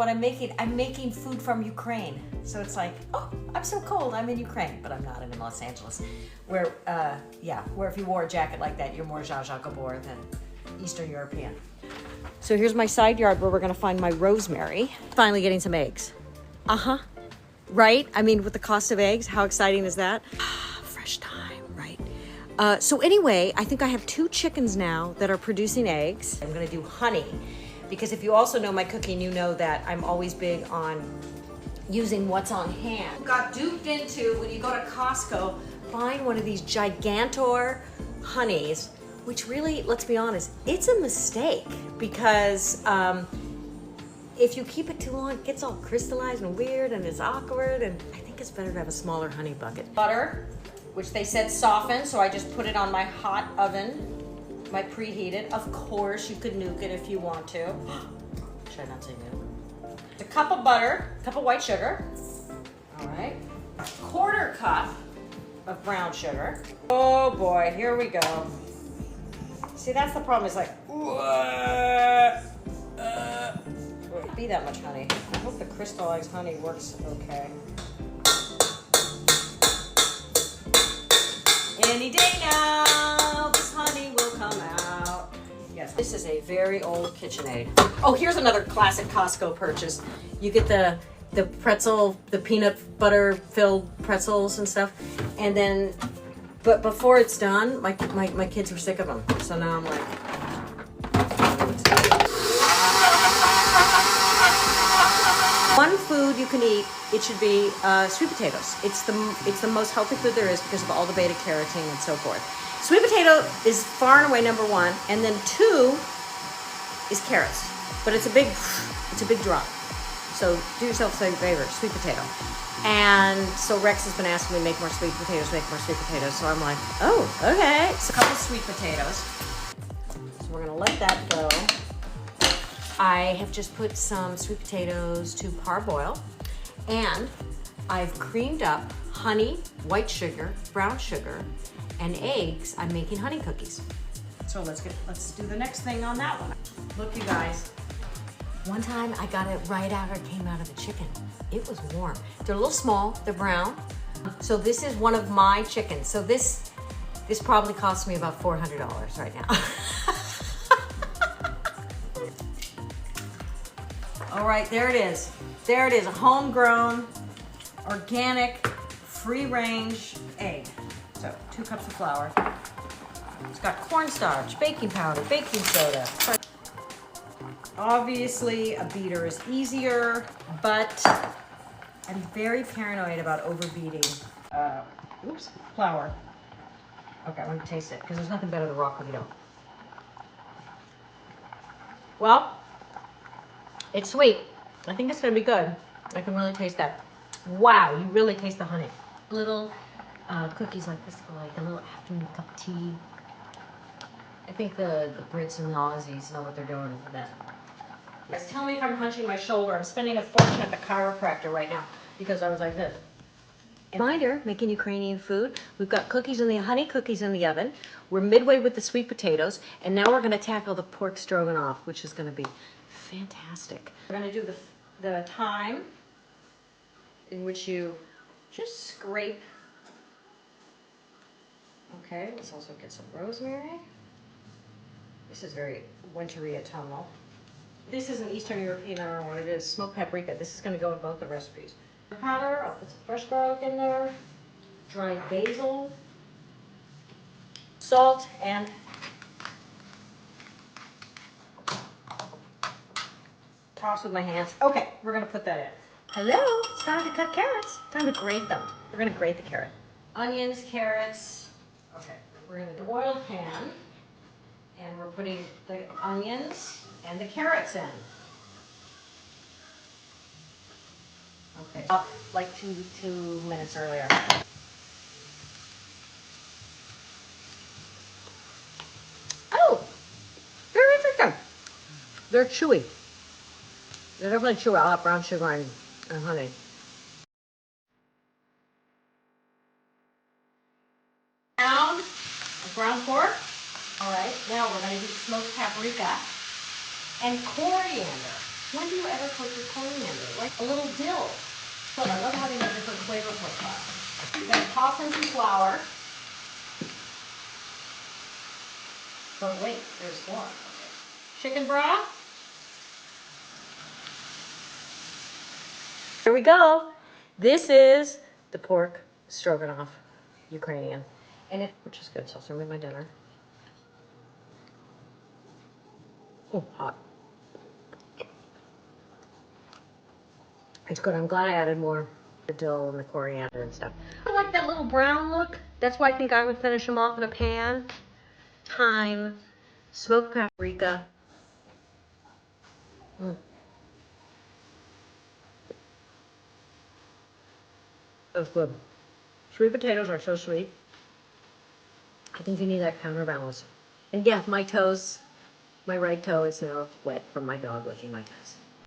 What I'm making food from Ukraine. So it's like, oh, I'm so cold, I'm in Ukraine, but I'm not. I'm in Los Angeles, where if you wore a jacket like that, you're more Zsa Zsa Gabor than Eastern European. So here's my side yard where we're gonna find my rosemary. Finally getting some eggs. Right? I mean, with the cost of eggs, how exciting is that? Fresh thyme, right? So anyway, I think I have 2 chickens now that are producing eggs. I'm gonna do honey. Because if you also know my cooking, you know that I'm always big on using what's on hand. Got duped into, when you go to Costco, find one of these gigantor honeys, which really, let's be honest, it's a mistake because if you keep it too long, it gets all crystallized and weird and it's awkward, and I think it's better to have a smaller honey bucket. Butter, which they said soften, so I just put it on my hot oven. My preheated. Of course, you could nuke it if you want to. Should I not say nuke? A cup of butter, a cup of white sugar. All right. A 1/4 cup of brown sugar. Oh boy, here we go. See, that's the problem. It's like, be that much honey. I hope the crystallized honey works okay. Any day now, this honey will come out. Yes, this is a very old KitchenAid. Oh, here's another classic Costco purchase. You get the pretzel, the peanut butter filled pretzels and stuff, and then, but before it's done, my kids were sick of them. So now I'm like, one food you can eat, it should be sweet potatoes. It's the most healthy food there is because of all the beta-carotene and so forth. Sweet potato is far and away number 1, and then 2 is carrots. But it's a big drop. So do yourself a favor, sweet potato. And so Rex has been asking me to make more sweet potatoes. So I'm like, oh, okay. So a couple sweet potatoes. So we're gonna let that go. I have just put some sweet potatoes to parboil, and I've creamed up honey, white sugar, brown sugar, and eggs. I'm making honey cookies. So let's do the next thing on that one. Look, you guys. One time I got it right after it came out of the chicken. It was warm. They're a little small, they're brown. So this is one of my chickens. So this probably cost me about $400 right now. All right, there it is. There it is, a homegrown, organic, free-range egg. So 2 cups of flour. It's got cornstarch, baking powder, baking soda. Obviously, a beater is easier, but I'm very paranoid about overbeating flour. Okay, I'm gonna taste it, because there's nothing better than raw cookie dough. Well, it's sweet. I think it's gonna be good. I can really taste that. Wow, you really taste the honey. Little cookies like this for like a little afternoon cup of tea. I think the Brits and the Aussies know what they're doing with that. Guys, tell me if I'm hunching my shoulder. I'm spending a fortune at the chiropractor right now because I was like this. Reminder, making Ukrainian food. We've got honey cookies in the oven. We're midway with the sweet potatoes, and now we're gonna tackle the pork stroganoff, which is gonna be fantastic. We're gonna do the thyme, in which you just scrape. Okay, let's also get some rosemary. This is very wintry autumnal. This is an Eastern European, I don't know what it is, smoked paprika. This is gonna go in both the recipes. Powder, I'll put some fresh garlic in there, dried basil, salt, and toss with my hands. Okay, we're gonna put that in. Hello, it's time to cut carrots. Time to grate them. We're gonna grate the carrot. Onions, carrots. Okay, we're in an oiled pan, and we're putting the onions and the carrots in. Okay, up like two minutes earlier. Oh, they're interesting. They're chewy. They're definitely chewy. I'll have brown sugar and honey. Pound of ground pork. All right, now we're going to do smoked paprika and coriander. When do you ever cook your coriander? Like a little dill. But I love having a different flavor profile. You're going to toss in some flour. Oh wait, there's more. Okay. Chicken broth. Here we go. This is the pork stroganoff, Ukrainian. Which is good, so I'll serve me my dinner. Oh, hot. It's good. I'm glad I added more the dill and the coriander and stuff. I like that little brown look. That's why I think I would finish them off in a pan. Thyme, smoked paprika. That's good. Sweet potatoes are so sweet. I think you need that counterbalance. And yeah, my toes, my right toe is now wet from my dog licking my toes.